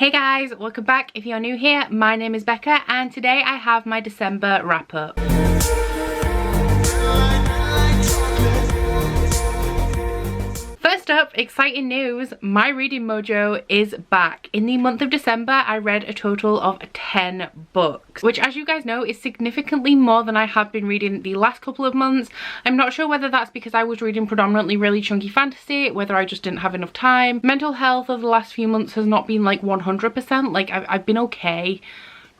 Hey guys, welcome back. If you're new here, my name is Becca and today I have my December wrap up. First up, exciting news, my reading mojo is back. In the month of December, I read a total of 10 books, which as you guys know is significantly more than I have been reading the last couple of months. I'm not sure whether that's because I was reading predominantly really chunky fantasy, whether I just didn't have enough time. Mental health over the last few months has not been like 100%, like I've been okay,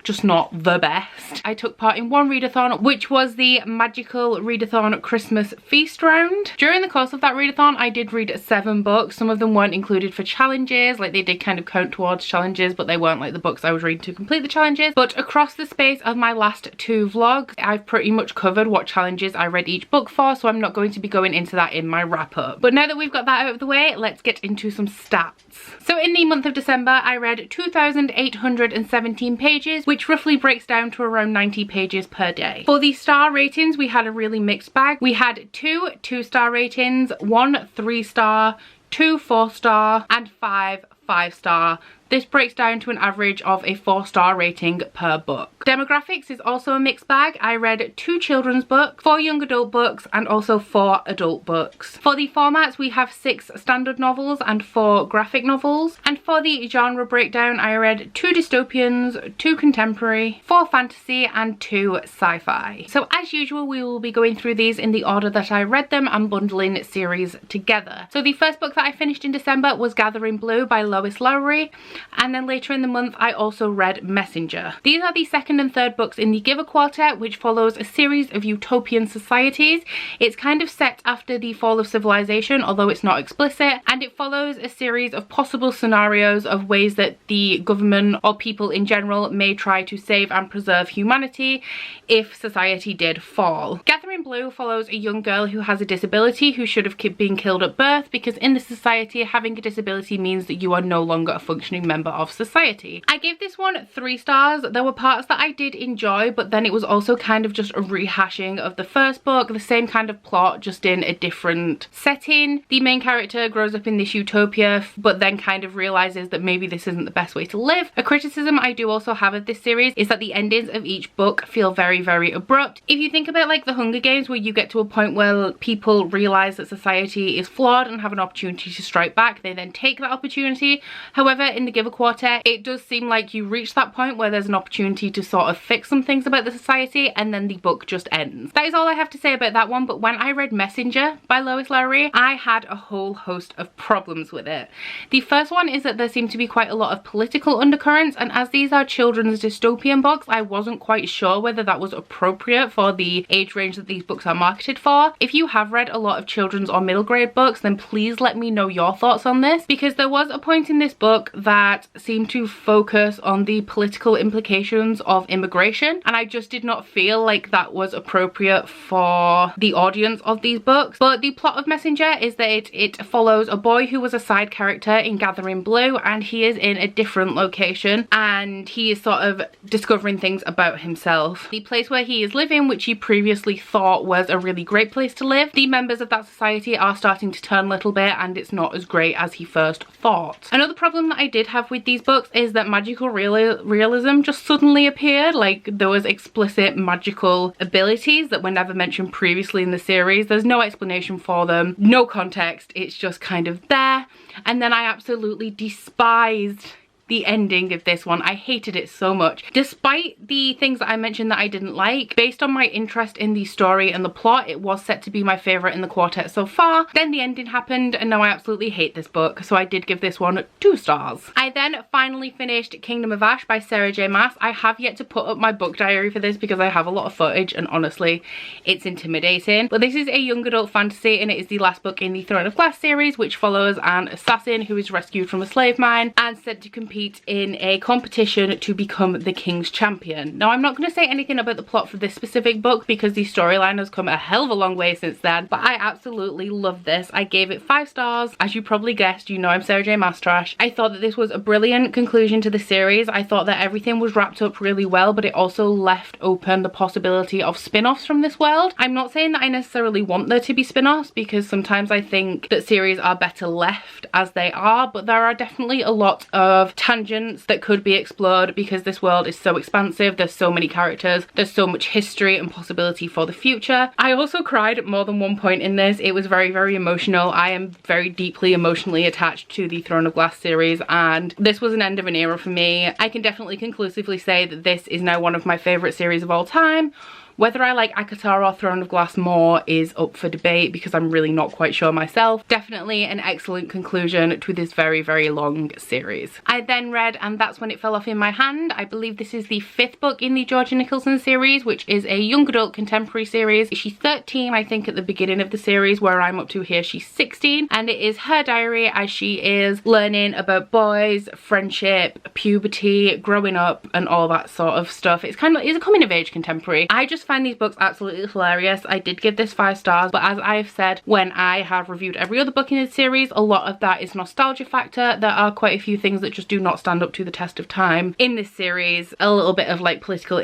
just not the best. I took part in one readathon, which was the magical readathon Christmas feast round. During the course of that readathon, I did read 7 books. Some of them weren't included for challenges, like they did kind of count towards challenges, but they weren't like the books I was reading to complete the challenges. But across the space of my last 2 vlogs, I've pretty much covered what challenges I read each book for, so I'm not going to be going into that in my wrap up. But now that we've got that out of the way, let's get into some stats. So in the month of December, I read 2,817 pages, which roughly breaks down to around 90 pages per day. For the star ratings, we had a really mixed bag. We had 2 2-star ratings, 1 3-star, 2 4-star, and 5 5-star. This breaks down to an average of a 4-star rating per book. Demographics is also a mixed bag. I read 2 children's books, 4 young adult books, and also 4 adult books. For the formats, we have 6 standard novels and 4 graphic novels. And for the genre breakdown, I read 2 dystopians, 2 contemporary, 4 fantasy, and 2 sci-fi. So as usual, we will be going through these in the order that I read them and bundling series together. So the first book that I finished in December was Gathering Blue by Lois Lowry. And then later in the month I also read Messenger. These are the second and third books in the Giver Quartet, which follows a series of utopian societies. It's kind of set after the fall of civilization, although it's not explicit, and it follows a series of possible scenarios of ways that the government or people in general may try to save and preserve humanity if society did fall. Gathering Blue follows a young girl who has a disability who should have been killed at birth, because in this society having a disability means that you are no longer a functioning member of society. I gave this one 3 stars. There were parts that I did enjoy, but then it was also kind of just a rehashing of the first book, the same kind of plot, just in a different setting. The main character grows up in this utopia, but then kind of realizes that maybe this isn't the best way to live. A criticism I do also have of this series is that the endings of each book feel very, very abrupt. If you think about like the Hunger Games, where you get to a point where people realize that society is flawed and have an opportunity to strike back, they then take that opportunity. However, in the Giver Quartet, it does seem like you reach that point where there's an opportunity to sort of fix some things about the society, and then the book just ends. That is all I have to say about that one. But when I read Messenger by Lois Lowry, I had a whole host of problems with it. The first one is that there seem to be quite a lot of political undercurrents, and as these are children's dystopian books, I wasn't quite sure whether that was appropriate for the age range that these books are marketed for. If you have read a lot of children's or middle grade books, then please let me know your thoughts on this, because there was a point in this book that seemed to focus on the political implications of immigration, and I just did not feel like that was appropriate for the audience of these books. But the plot of Messenger is that it follows a boy who was a side character in Gathering Blue, and he is in a different location and he is sort of discovering things about himself. The place where he is living, which he previously thought was a really great place to live, the members of that society are starting to turn a little bit, and it's not as great as he first thought. Another problem that I did have with these books is that magical realism just suddenly appeared. Like, there was explicit magical abilities that were never mentioned previously in the series. There's no explanation for them, no context, it's just kind of there. And then I absolutely despised the ending of this one. I hated it so much. Despite the things that I mentioned that I didn't like, based on my interest in the story and the plot, it was set to be my favourite in the quartet so far. Then the ending happened and now I absolutely hate this book, so I did give this one 2 stars. I then finally finished Kingdom of Ash by Sarah J Maas. I have yet to put up my book diary for this because I have a lot of footage and honestly it's intimidating. But this is a young adult fantasy and it is the last book in the Throne of Glass series, which follows an assassin who is rescued from a slave mine and sent to compete in a competition to become the king's champion. Now, I'm not going to say anything about the plot for this specific book because the storyline has come a hell of a long way since then, but I absolutely love this. I gave it 5 stars. As you probably guessed, you know I'm Sarah J Maas trash. I thought that this was a brilliant conclusion to the series. I thought that everything was wrapped up really well, but it also left open the possibility of spin-offs from this world. I'm not saying that I necessarily want there to be spin-offs, because sometimes I think that series are better left as they are, but there are definitely a lot of tangents that could be explored because this world is so expansive. There's so many characters, there's so much history and possibility for the future. I also cried at more than one point in this. It was very, very emotional. I am very deeply emotionally attached to the Throne of Glass series, and this was an end of an era for me. I can definitely conclusively say that this is now one of my favourite series of all time. Whether I like ACOTAR or Throne of Glass more is up for debate because I'm really not quite sure myself. Definitely an excellent conclusion to this very, very long series. I then read And That's When It Fell Off in My Hand. I believe this is the 5th book in the Georgia Nicolson series, which is a young adult contemporary series. She's 13, I think, at the beginning of the series, where I'm up to here she's 16, and it is her diary as she is learning about boys, friendship, puberty, growing up, and all that sort of stuff. It's kind of, it's a coming of age contemporary. I just find these books absolutely hilarious. I did give this 5 stars, but as I've said when I have reviewed every other book in the series, a lot of that is nostalgia factor. There are quite a few things that just do not stand up to the test of time in this series. A little bit of like political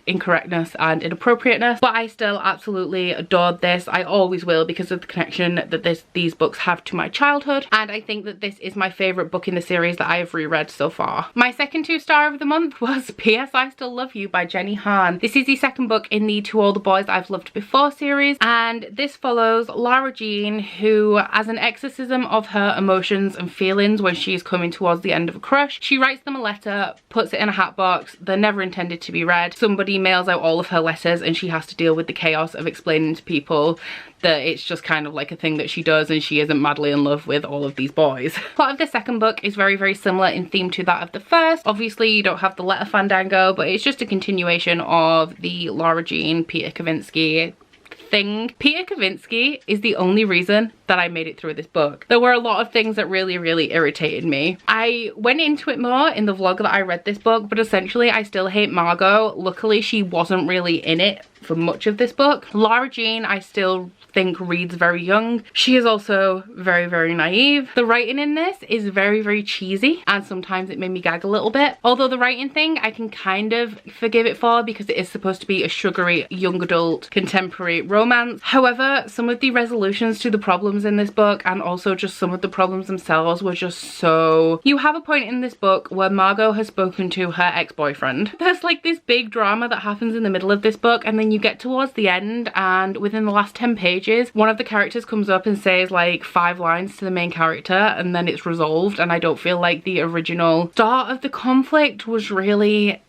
incorrectness and inappropriateness, but I still absolutely adored this. I always will because of the connection that these books have to my childhood, and I think that this is my favourite book in the series that I have reread so far. My second 2-star of the month was P.S. I Still Love You by Jenny Han. This is the second book in the To All the Boys I've Loved Before series, and this follows Lara Jean, who, as an exorcism of her emotions and feelings when she is coming towards the end of a crush, she writes them a letter, puts it in a hat box. They're never intended to be read. Somebody mails out all of her letters and she has to deal with the chaos of explaining to people that it's just kind of like a thing that she does and she isn't madly in love with all of these boys. The plot of the second book is very, very similar in theme to that of the first. Obviously you don't have the letter fandango, but it's just a continuation of the Lara Jean, Peter Kavinsky thing. Peter Kavinsky is the only reason that I made it through this book. There were a lot of things that really, really irritated me. I went into it more in the vlog that I read this book, but essentially I still hate Margot. Luckily she wasn't really in it for much of this book. Lara Jean I still think reads very young. She is also very, very naive. The writing in this is very, very cheesy, and sometimes it made me gag a little bit. Although the writing thing I can kind of forgive it for because it is supposed to be a sugary young adult contemporary romance. However, some of the resolutions to the problems in this book, and also just some of the problems themselves, were just so... You have a point in this book where Margot has spoken to her ex-boyfriend. There's like this big drama that happens in the middle of this book, and then you get towards the end, and within the last 10 pages one of the characters comes up and says like 5 lines to the main character, and then it's resolved. And I don't feel like the original start of the conflict was really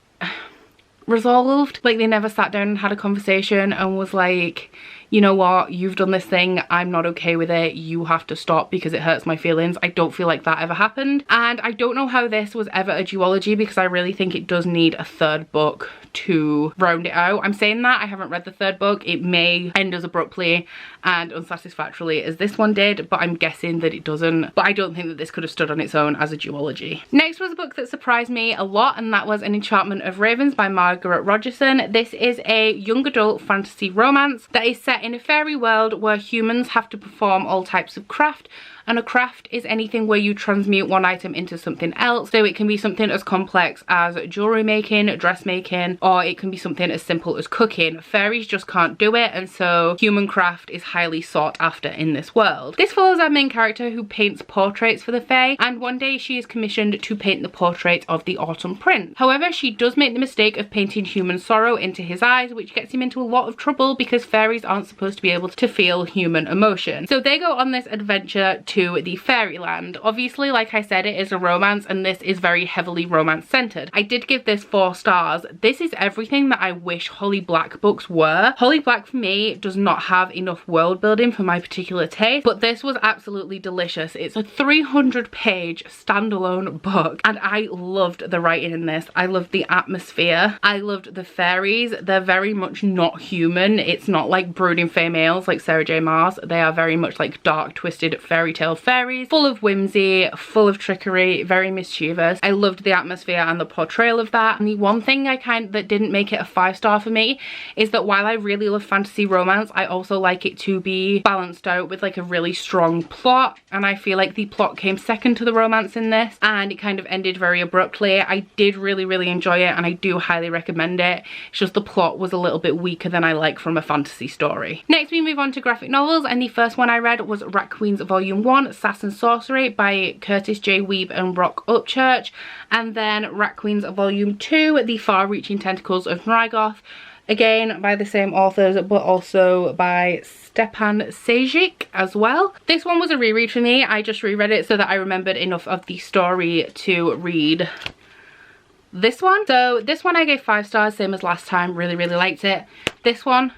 resolved. Like they never sat down and had a conversation and was like, you know what, you've done this thing, I'm not okay with it, you have to stop because it hurts my feelings. I don't feel like that ever happened, and I don't know how this was ever a duology because I really think it does need a 3rd book to round it out. I'm saying that, I haven't read the 3rd book. It may end as abruptly and unsatisfactorily as this one did, but I'm guessing that it doesn't. But I don't think that this could have stood on its own as a duology. Next was a book that surprised me a lot, and that was An Enchantment of Ravens by Margaret Rogerson. This is a young adult fantasy romance that is set in a fairy world where humans have to perform all types of craft, and a craft is anything where you transmute one item into something else. So it can be something as complex as jewelry making, dressmaking, or it can be something as simple as cooking. Fairies just can't do it, and so human craft is highly sought after in this world. This follows our main character who paints portraits for the Fae, and one day she is commissioned to paint the portrait of the Autumn Prince. However, she does make the mistake of painting human sorrow into his eyes, which gets him into a lot of trouble because fairies aren't supposed to be able to feel human emotion. So they go on this adventure to the fairyland. Obviously, like I said, it is a romance, and this is very heavily romance centered. I did give this 4 stars. This is everything that I wish Holly Black books were. Holly Black for me does not have enough world building for my particular taste, but this was absolutely delicious. It's a 300-page standalone book, and I loved the writing in this. I loved the atmosphere. I loved the fairies. They're very much not human. It's not like brooding fae males like Sarah J Maas. They are very much like dark, twisted fairy tale fairies, full of whimsy, full of trickery, very mischievous. I loved the atmosphere and the portrayal of that. And the one thing that didn't make it a 5-star for me is that while I really love fantasy romance, I also like it to be balanced out with like a really strong plot, and I feel like the plot came second to the romance in this, and it kind of ended very abruptly. I did really, really enjoy it, and I do highly recommend it. It's just the plot was a little bit weaker than I like from a fantasy story. Next we move on to graphic novels, and the first one I read was Rat Queens Volume 1 1, Sass and Sorcery by Curtis J. Weeb and Rock Upchurch, and then Rat Queens Volume 2, The Far-Reaching Tentacles of Nrygoth, again by the same authors but also by Stepan Sejic as well. This one was a reread for me. I just reread it so that I remembered enough of the story to read this one. So this one I gave 5 stars, same as last time. Really liked it. This one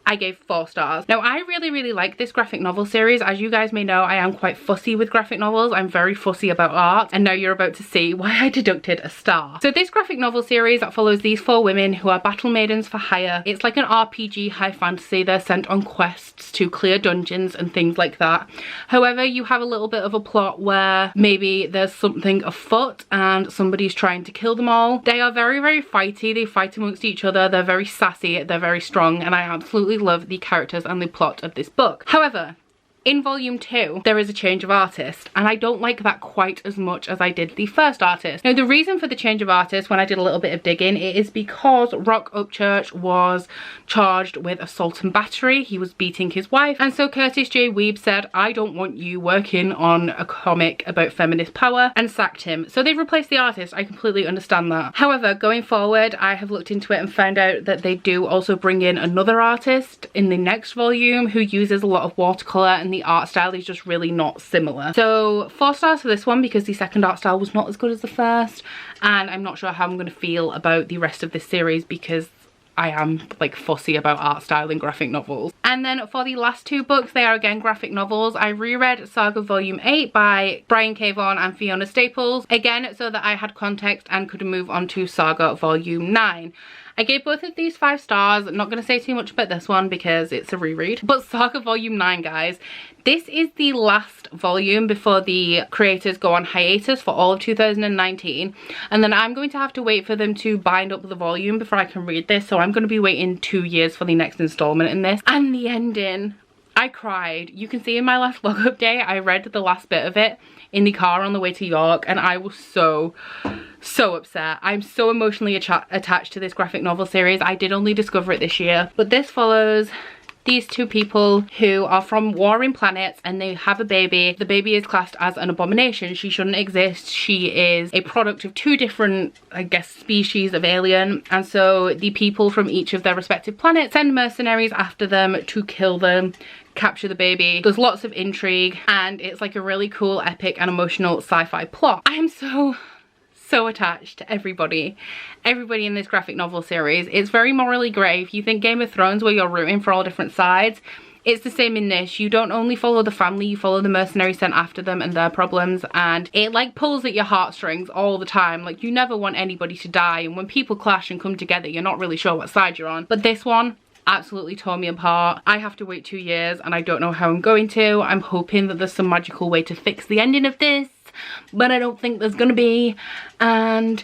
I gave 4 stars. Now I really like this graphic novel series. As you guys may know, I am quite fussy with graphic novels. I'm very fussy about art, and now you're about to see why I deducted a star. So this graphic novel series follows these 4 women who are battle maidens for hire. It's like an RPG high fantasy. They're sent on quests to clear dungeons and things like that. However, you have a little bit of a plot where maybe there's something afoot and somebody's trying to kill them all. They are very fighty. They fight amongst each other. They're very sassy. They're very strong, and I absolutely love the characters and the plot of this book. However, in volume 2 there is a change of artist, and I don't like that quite as much as I did the first artist. Now the reason for the change of artist, when I did a little bit of digging, it is because Rock Upchurch was charged with assault and battery. He was beating his wife, and so Curtis J. Weeb said, I don't want you working on a comic about feminist power, and sacked him. So they've replaced the artist. I completely understand that. However, going forward, I have looked into it and found out that they do also bring in another artist in the next volume who uses a lot of watercolor, and the art style is just really not similar. So 4 stars for this one because the second art style was not as good as the first, and I'm not sure how I'm going to feel about the rest of this series because I am like fussy about art style in graphic novels. And then for the last 2 books, they are again graphic novels. I reread Saga Volume 8 by Brian K. Vaughan and Fiona Staples, again so that I had context and could move on to Saga Volume 9. I gave both of these 5 stars. I'm not going to say too much about this one because it's a reread. But Saga Volume 9, guys, this is the last volume before the creators go on hiatus for all of 2019. And then I'm going to have to wait for them to bind up the volume before I can read this. So I'm going to be waiting 2 years for the next installment in this. And the ending, I cried. You can see in my last vlog update, I read the last bit of it in the car on the way to York, and I was so upset. I'm so emotionally attached to this graphic novel series. I did only discover it this year, but this follows these 2 people who are from warring planets and they have a baby. The baby is classed as an abomination. She shouldn't exist. She is a product of 2 different, I guess, species of alien, and so the people from each of their respective planets send mercenaries after them to kill them, capture the baby. There's lots of intrigue, and it's like a really cool, epic and emotional sci-fi plot. I am so attached to everybody in this graphic novel series. It's very morally grey. If you think Game of Thrones where you're rooting for all different sides, it's the same in this. You don't only follow the family, you follow the mercenaries sent after them and their problems, and it like pulls at your heartstrings all the time. Like, you never want anybody to die, and when people clash and come together, you're not really sure what side you're on. But this one absolutely tore me apart. I have to wait 2 years and I don't know how I'm going to. I'm hoping that there's some magical way to fix the ending of this, but I don't think there's gonna be, and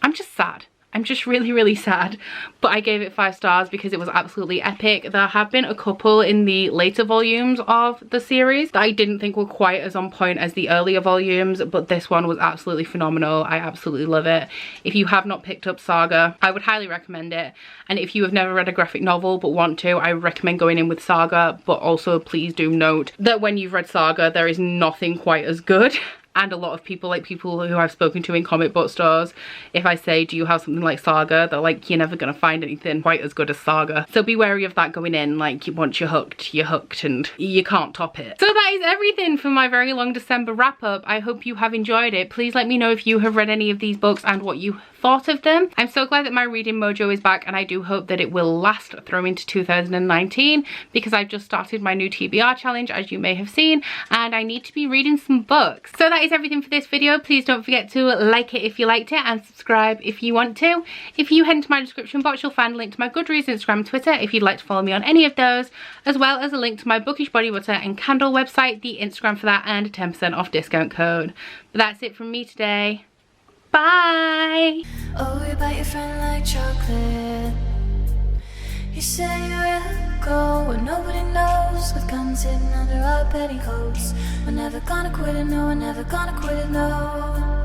I'm just sad. I'm just really sad, but I gave it 5 stars because it was absolutely epic. There have been a couple in the later volumes of the series that I didn't think were quite as on point as the earlier volumes, but this one was absolutely phenomenal. I absolutely love it. If you have not picked up Saga, I would highly recommend it, and if you have never read a graphic novel but want to, I recommend going in with Saga, but also please do note that when you've read Saga, there is nothing quite as good. And a lot of people, like people who I've spoken to in comic book stores, if I say, do you have something like Saga, they're like, you're never gonna find anything quite as good as Saga. So be wary of that going in. Like, once you're hooked and you can't top it. So that is everything for my very long December wrap up. I hope you have enjoyed it. Please let me know if you have read any of these books and what you thought of them. I'm so glad that my reading mojo is back, and I do hope that it will last through into 2019 because I've just started my new TBR challenge, as you may have seen, and I need to be reading some books. So that is everything for this video. Please don't forget to like it if you liked it and subscribe if you want to. If you head into my description box, you'll find a link to my Goodreads, Instagram, Twitter if you'd like to follow me on any of those, as well as a link to my Bookish body butter and candle website, the Instagram for that, and a 10% off discount code. But that's it from me today. Bye! Oh, you bite your friend like chocolate. You say you'll go where nobody knows, with guns hidden under our petticoats. We're never gonna quit it, no, we're never gonna quit it, no.